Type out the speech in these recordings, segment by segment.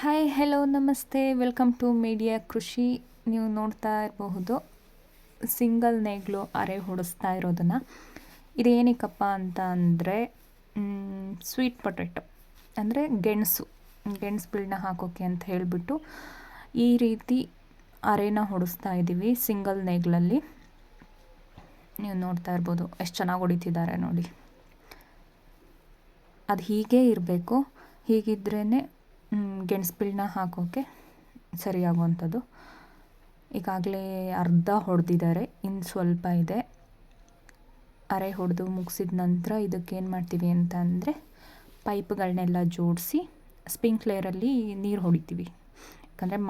Hi hello ನಮಸ್ತೆ welcome to media ಕೃಷಿ. ನೀವು ನೋಡ್ತಾ ಇರಬಹುದು ಸಿಂಗಲ್ ನೇಗ್ಲು ಅರೆ ಹೊಡಿಸ್ತಾ ಇರೋದನ್ನು. ಇದೇನಕ್ಕಪ್ಪ ಅಂತ ಅಂದರೆ ಸ್ವೀಟ್ ಪೊಟೆಟೊ ಅಂದರೆ ಗೆಣಸು ಬೀಳನ್ನ ಹಾಕೋಕ್ಕೆ ಅಂತ ಹೇಳಿಬಿಟ್ಟು ಈ ರೀತಿ ಅರೆನ ಹೊಡಿಸ್ತಾ ಇದ್ದೀವಿ ಸಿಂಗಲ್ ನೇಗ್ಲಲ್ಲಿ. ನೀವು ನೋಡ್ತಾ ಇರ್ಬೋದು ಎಷ್ಟು ಚೆನ್ನಾಗಿ ಹೊಡಿತಿದ್ದಾರೆ ನೋಡಿ. ಅದು ಹೀಗೇ ಇರಬೇಕು, ಹೀಗಿದ್ರೇ ಗೆಣಸು ಬೀಳನ್ನ ಹಾಕೋಕ್ಕೆ ಸರಿಯಾಗುವಂಥದ್ದು. ಈಗಾಗಲೇ ಅರ್ಧ ಹೊಡೆದಿದ್ದಾರೆ, ಇನ್ನು ಸ್ವಲ್ಪ ಇದೆ. ಅರೆ ಹೊಡೆದು ಮುಗಿಸಿದ ನಂತರ ಇದಕ್ಕೇನು ಮಾಡ್ತೀವಿ ಅಂತ ಅಂದರೆ ಪೈಪ್ಗಳನ್ನೆಲ್ಲ ಜೋಡಿಸಿ ಸ್ಪ್ರಿಂಕ್ಲರಲ್ಲಿ ನೀರು ಹೊಡಿತೀವಿ. ಯಾಕಂದರೆ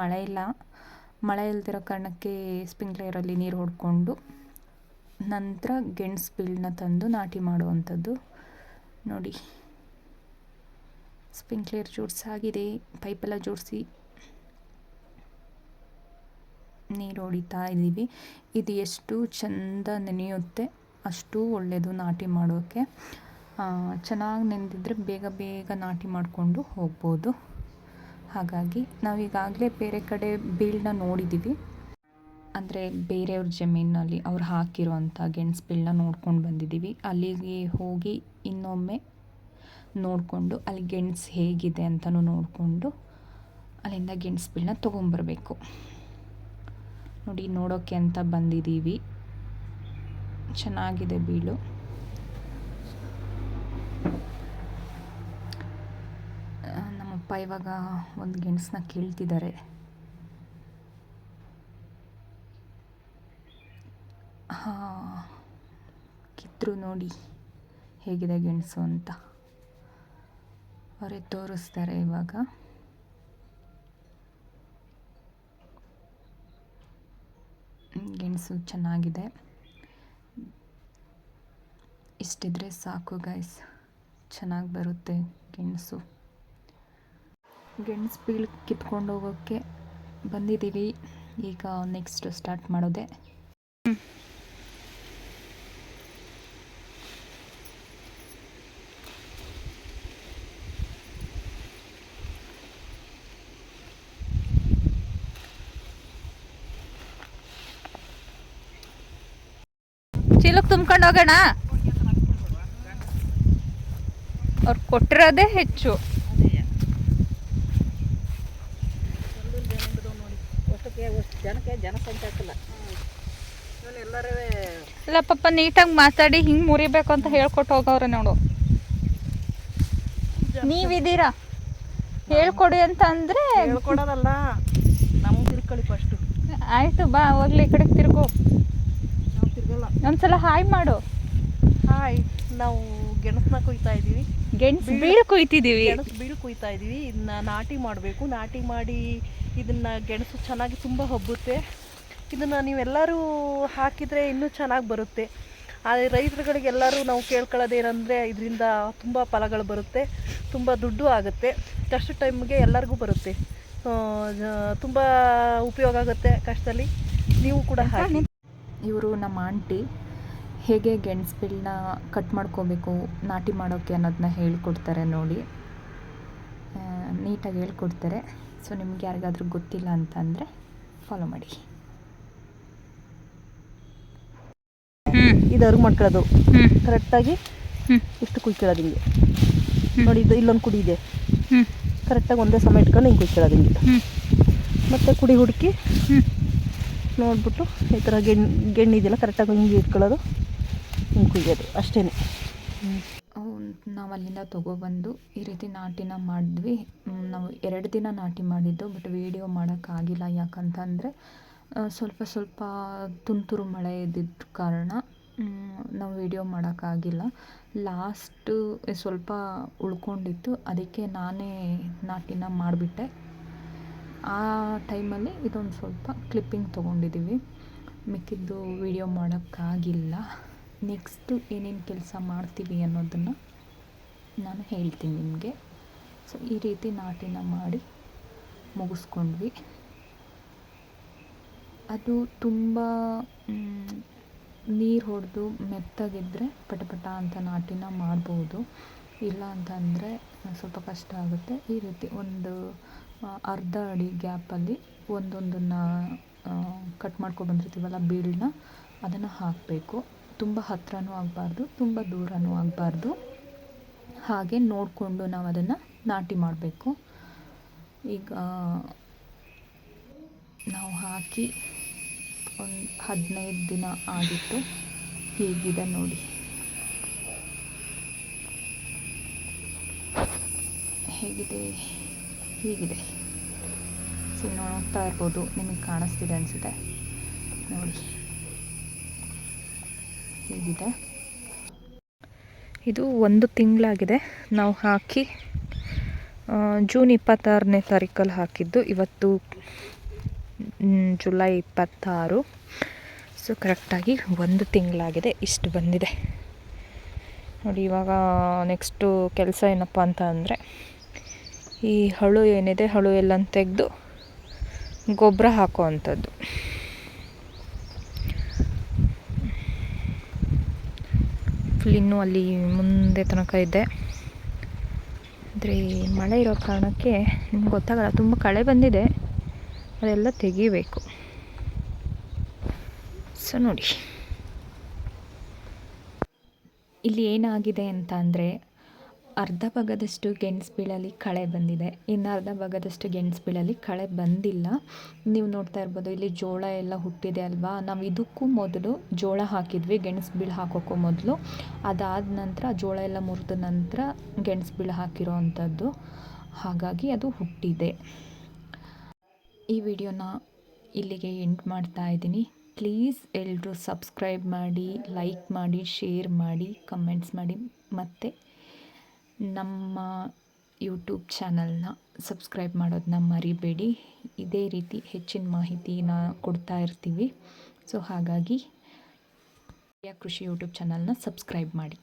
ಮಳೆ ಇಲ್ದಿರೋ ಕಾರಣಕ್ಕೆ ಸ್ಪ್ರಿಂಕ್ಲರಲ್ಲಿ ನೀರು ಹೊಡ್ಕೊಂಡು ನಂತರ ಗೆಣಸು ಬೀಳನ್ನ ತಂದು ನಾಟಿ ಮಾಡುವಂಥದ್ದು. ನೋಡಿ, ಸ್ಪ್ರಿಂಕ್ಲರ್ ಜೋಡಿಸಾಗಿದೆ, ಪೈಪೆಲ್ಲ ಜೋಡಿಸಿ ನೀರು ಹೊಡಿತಾ ಇದ್ದೀವಿ. ಇದು ಎಷ್ಟು ಚೆಂದ ನೆನೆಯುತ್ತೆ ಅಷ್ಟು ಒಳ್ಳೆಯದು ನಾಟಿ ಮಾಡೋಕ್ಕೆ. ಚೆನ್ನಾಗಿ ನೆನೆದಿದ್ರೆ ಬೇಗ ಬೇಗ ನಾಟಿ ಮಾಡಿಕೊಂಡು ಹೋಗ್ಬೋದು. ಹಾಗಾಗಿ ನಾವೀಗಾಗಲೇ ಬೇರೆ ಕಡೆ ಬೀಳನ್ನ ನೋಡಿದ್ದೀವಿ, ಅಂದರೆ ಬೇರೆಯವ್ರ ಜಮೀನಲ್ಲಿ ಅವ್ರು ಹಾಕಿರುವಂಥ ಗೆಣಸು ಬೀಳನ್ನ ನೋಡ್ಕೊಂಡು ಬಂದಿದ್ದೀವಿ. ಅಲ್ಲಿಗೆ ಹೋಗಿ ಇನ್ನೊಮ್ಮೆ ನೋಡಿಕೊಂಡು ಅಲ್ಲಿ ಗೆಣಸು ಹೇಗಿದೆ ಅಂತಲೂ ನೋಡಿಕೊಂಡು ಅಲ್ಲಿಂದ ಗೆಣಸು ಬೀಳನ್ನ ತೊಗೊಂಬರಬೇಕು. ನೋಡಿ, ನೋಡೋಕ್ಕೆ ಅಂತ ಬಂದಿದ್ದೀವಿ. ಚೆನ್ನಾಗಿದೆ ಬೀಳು. ನಮ್ಮಪ್ಪ ಇವಾಗ ಒಂದು ಗೆಣಸನ್ನ ಕೀಳ್ತಿದ್ದಾರೆ. ಕಿತ್ತರು ನೋಡಿ ಹೇಗಿದೆ ಗೆಣಸು ಅಂತ ಅವರೇ ತೋರಿಸ್ತಾರೆ ಇವಾಗ. ಗೆಣಸು ಚೆನ್ನಾಗಿದೆ. ಇಷ್ಟಿದ್ರೆ ಸಾಕು ಗೈಸ್, ಚೆನ್ನಾಗಿ ಬರುತ್ತೆ ಗೆಣಸು. ಗೆಣಸು ಬೀಳು ಕಿತ್ಕೊಂಡು ಹೋಗೋಕ್ಕೆ ಬಂದಿದ್ದೀವಿ. ಈಗ ನೆಕ್ಸ್ಟ್ ಸ್ಟಾರ್ಟ್ ಮಾಡೋದೆ. ಚೀಲಕ್ಕೆ ತುಂಬ್ಕೊಂಡು ಹೋಗೋಣ. ಅವ್ರು ಕೊಟ್ಟಿರೋದೇ ಹೆಚ್ಚು. ಇಲ್ಲ ಪಾಪ, ನೀಟಾಗಿ ಮಾತಾಡಿ ಹಿಂಗೆ ಮುರಿಬೇಕು ಅಂತ ಹೇಳ್ಕೊಟ್ಟು ಹೋಗವ್ರೆ ನೋಡು. ನೀವಿದ್ದೀರಾ ಹೇಳ್ಕೊಡಿ ಅಂತ ಅಂದರೆ ಹೇಳ್ಕೊಡೋದಲ್ಲ, ನಮ್ಗೆ ತಿರ್ಕೊಳ್ಳಿ ಫಸ್ಟು. ಆಯಿತು, ಬಾ ಹೋಗ್ಲಿ ಈ ಕಡೆಗೆ ತಿರ್ಗು. ನಾವು ತಿರ್ಗಲ್ಲ. ಒಂದ್ಸಲ ಹಾಯ್ ಮಾಡು. ಹಾಯ್. ನಾವು ಗೆಣಸನ್ನ ಕುಯ್ತಾ ಇದ್ದೀವಿ. ಗೆಣಸು ಬೀಳು ಕುಯ್ತಿದ್ದೀವಿ. ಗೆಣಸು ಬೀಳು ಕುಯ್ತಾ ಇದ್ದೀವಿ. ಇದನ್ನ ನಾಟಿ ಮಾಡಬೇಕು. ನಾಟಿ ಮಾಡಿ ಇದನ್ನು ಗೆಣಸು ಚೆನ್ನಾಗಿ ತುಂಬ ಹಬ್ಬುತ್ತೆ. ಇದನ್ನು ನೀವೆಲ್ಲರೂ ಹಾಕಿದರೆ ಇನ್ನೂ ಚೆನ್ನಾಗಿ ಬರುತ್ತೆ. ಆದರೆ ರೈತರುಗಳಿಗೆಲ್ಲರೂ ನಾವು ಕೇಳ್ಕೊಳ್ಳೋದೇನೆಂದರೆ ಇದರಿಂದ ತುಂಬ ಫಲಗಳು ಬರುತ್ತೆ, ತುಂಬ ದುಡ್ಡು ಆಗುತ್ತೆ. ಕಷ್ಟ ಟೈಮ್ಗೆ ಎಲ್ಲರಿಗೂ ಬರುತ್ತೆ, ತುಂಬ ಉಪಯೋಗ ಆಗುತ್ತೆ ಕಷ್ಟದಲ್ಲಿ. ನೀವು ಕೂಡ ಹಾಕಿ. ಇವರು ನಮ್ಮ ಆಂಟಿ ಹೇಗೆ ಗೆಣಸು ಬೀಳನ್ನ ಕಟ್ ಮಾಡ್ಕೋಬೇಕು ನಾಟಿ ಮಾಡೋಕ್ಕೆ ಅನ್ನೋದನ್ನ ಹೇಳ್ಕೊಡ್ತಾರೆ ನೋಡಿ. ನೀಟಾಗಿ ಹೇಳ್ಕೊಡ್ತಾರೆ. ಸೊ ನಿಮ್ಗೆ ಯಾರಿಗಾದ್ರೂ ಗೊತ್ತಿಲ್ಲ ಅಂತಂದರೆ ಫಾಲೋ ಮಾಡಿ. ಇದು ಅರ್ಗ್ ಮಾಡ್ಕೊಳ್ಳೋದು ಕರೆಕ್ಟಾಗಿ. ಇಷ್ಟು ಕುಯ್ಕೊಳ್ಳೋದು ಹಿಂಗೆ ನೋಡಿ. ಇದು ಇಲ್ಲೊಂದು ಕುಡಿ ಇದೆ, ಕರೆಕ್ಟಾಗಿ ಒಂದೇ ಸಮ ಇಟ್ಕೊಂಡು ಹಿಂಗೆ ಕುಯ್ಕೊಳ್ಳೋದು ಹಿಂಗೆ. ಮತ್ತು ಕುಡಿ ಹುಡುಕಿ ನೋಡ್ಬಿಟ್ಟು ಈ ಥರ ಗೆಣ್ಣಿದೆಯಲ್ಲ ಕರೆಕ್ಟಾಗಿ ಹಿಂಗೆ ಇಟ್ಕೊಳ್ಳೋದು, ಹಿಂಗೆ ಕುಯ್ಯೋದು ಅಷ್ಟೇ. ನಾವು ಅಲ್ಲಿಂದ ತೊಗೊಬಂದು ಈ ರೀತಿ ನಾಟಿನ ಮಾಡಿದ್ವಿ. ನಾವು 2 ದಿನ ನಾಟಿ ಮಾಡಿದ್ದು, ಬಟ್ ವೀಡಿಯೋ ಮಾಡೋಕ್ಕಾಗಿಲ್ಲ. ಯಾಕಂತಂದರೆ ಸ್ವಲ್ಪ ತುಂತುರು ಮಳೆ ಇದ್ದಿದ್ದ ಕಾರಣ ನಾವು ವೀಡಿಯೋ ಮಾಡೋಕ್ಕಾಗಿಲ್ಲ. ಲಾಸ್ಟು ಸ್ವಲ್ಪ ಉಳ್ಕೊಂಡಿತ್ತು, ಅದಕ್ಕೆ ನಾನೇ ನಾಟಿನ ಮಾಡಿಬಿಟ್ಟೆ. ಆ ಟೈಮಲ್ಲಿ ಇದೊಂದು ಸ್ವಲ್ಪ ಕ್ಲಿಪ್ಪಿಂಗ್ ತೊಗೊಂಡಿದ್ದೀವಿ, ಮಿಕ್ಕಿದ್ದು ವೀಡಿಯೋ ಮಾಡೋಕ್ಕಾಗಿಲ್ಲ. ನೆಕ್ಸ್ಟು ಏನೇನು ಕೆಲಸ ಮಾಡ್ತೀವಿ ಅನ್ನೋದನ್ನು ನಾನು ಹೇಳ್ತೀನಿ ನಿಮಗೆ. ಸೊ ಈ ರೀತಿ ನಾಟಿನ ಮಾಡಿ ಮುಗಿಸ್ಕೊಂಡ್ವಿ. ಅದು ತುಂಬ ನೀರು ಹೊಡೆದು ಮೆತ್ತಗಿದ್ದರೆ ಪಟಪಟ ಅಂತ ನಾಟಿನ ಮಾಡ್ಬೋದು. ಇಲ್ಲ ಅಂತಂದರೆ ಸ್ವಲ್ಪ ಕಷ್ಟ ಆಗುತ್ತೆ. ಈ ರೀತಿ ಒಂದು ಅರ್ಧ ಅಡಿ ಗ್ಯಾಪಲ್ಲಿ ಒಂದೊಂದನ್ನು ಕಟ್ ಮಾಡ್ಕೊಬಂದಿರ್ತೀವಲ್ಲ ಬೀಳನ್ನ ಅದನ್ನು ಹಾಕಬೇಕು. ತುಂಬ ಹತ್ರನೂ ಆಗಬಾರ್ದು, ತುಂಬ ದೂರನೂ ಆಗಬಾರ್ದು. ಹಾಗೆ ನೋಡಿಕೊಂಡು ನಾವು ಅದನ್ನು ನಾಟಿ ಮಾಡಬೇಕು. ಈಗ ನಾವು ಹಾಕಿ ಒಂದು 15 ದಿನ ಆಗಿತ್ತು. ಹೀಗಿದೆ ನೋಡಿ, ಹೇಗಿದೆ, ಹೀಗಿದೆ. ಸೊ ನೋಡ್ತಾ ಇರ್ಬೋದು, ನಿಮಗೆ ಕಾಣಿಸ್ತಿದೆ ಅನಿಸುತ್ತೆ ನೋಡಿ, ಹೀಗಿದೆ. ಇದು 1 ತಿಂಗಳಾಗಿದೆ ನಾವು ಹಾಕಿ. ಜೂನ್ 26ನೇ ತಾರೀಕಲ್ಲಿ ಹಾಕಿದ್ದು, ಇವತ್ತು ಜುಲೈ 26. ಸೊ ಕರೆಕ್ಟಾಗಿ 1 ತಿಂಗಳಾಗಿದೆ. ಇಷ್ಟು ಬಂದಿದೆ ನೋಡಿ. ಇವಾಗ ನೆಕ್ಸ್ಟು ಕೆಲಸ ಏನಪ್ಪ ಅಂತ ಅಂದರೆ, ಈ ಹಳು ಏನಿದೆ, ಹಳು ಎಲ್ಲ ತೆಗೆದು ಗೊಬ್ಬರ ಹಾಕೋ ಅಂಥದ್ದು. ಇನ್ನೂ ಅಲ್ಲಿ ಮುಂದೆ ತನಕ ಇದೆ. ಆದರೆ ಮಳೆ ಇರೋ ಕಾರಣಕ್ಕೆ ನಿಮ್ಗೆ ಗೊತ್ತಾಗಲ್ಲ, ತುಂಬ ಕಳೆ ಬಂದಿದೆ, ಅದೆಲ್ಲ ತೆಗಿಬೇಕು. ಸೊ ನೋಡಿ, ಇಲ್ಲಿ ಏನಾಗಿದೆ ಅಂತ ಅಂದರೆ, ಅರ್ಧ ಭಾಗದಷ್ಟು ಗೆಣಸು ಬೀಳಲ್ಲಿ ಕಳೆ ಬಂದಿದೆ, ಇನ್ನು ಅರ್ಧ ಭಾಗದಷ್ಟು ಗೆಣಸು ಬೀಳಲ್ಲಿ ಕಳೆ ಬಂದಿಲ್ಲ. ನೀವು ನೋಡ್ತಾ ಇರ್ಬೋದು, ಇಲ್ಲಿ ಜೋಳ ಎಲ್ಲ ಹುಟ್ಟಿದೆ ಅಲ್ವಾ. ನಾವು ಇದಕ್ಕೂ ಮೊದಲು ಜೋಳ ಹಾಕಿದ್ವಿ, ಗೆಣಸು ಬೀಳು ಹಾಕೋಕ್ಕೂ ಮೊದಲು. ಅದಾದ ನಂತರ ಜೋಳ ಎಲ್ಲ ಮುರಿದ ನಂತರ ಗೆಣಸು ಬೀಳು ಹಾಕಿರೋ ಅಂಥದ್ದು, ಹಾಗಾಗಿ ಅದು ಹುಟ್ಟಿದೆ. ಈ ವಿಡಿಯೋನ ಇಲ್ಲಿಗೆ ಎಂಡ್ ಮಾಡ್ತಾ ಇದ್ದೀನಿ. ಪ್ಲೀಸ್ ಎಲ್ಲರೂ ಸಬ್ಸ್ಕ್ರೈಬ್ ಮಾಡಿ, ಲೈಕ್ ಮಾಡಿ, ಶೇರ್ ಮಾಡಿ, ಕಮೆಂಟ್ಸ್ ಮಾಡಿ, ಮತ್ತು ನಮ್ಮ ಯೂಟ್ಯೂಬ್ ಚಾನಲ್ನ ಸಬ್ಸ್ಕ್ರೈಬ್ ಮಾಡೋದನ್ನ ಮರಿಬೇಡಿ. ಇದೇ ರೀತಿ ಹೆಚ್ಚಿನ ಮಾಹಿತಿನ ಕೊಡ್ತಾ ಇರ್ತೀವಿ. ಸೊ ಹಾಗಾಗಿ ಕೃಷಿ ಯೂಟ್ಯೂಬ್ ಚಾನಲ್ನ ಸಬ್ಸ್ಕ್ರೈಬ್ ಮಾಡಿ.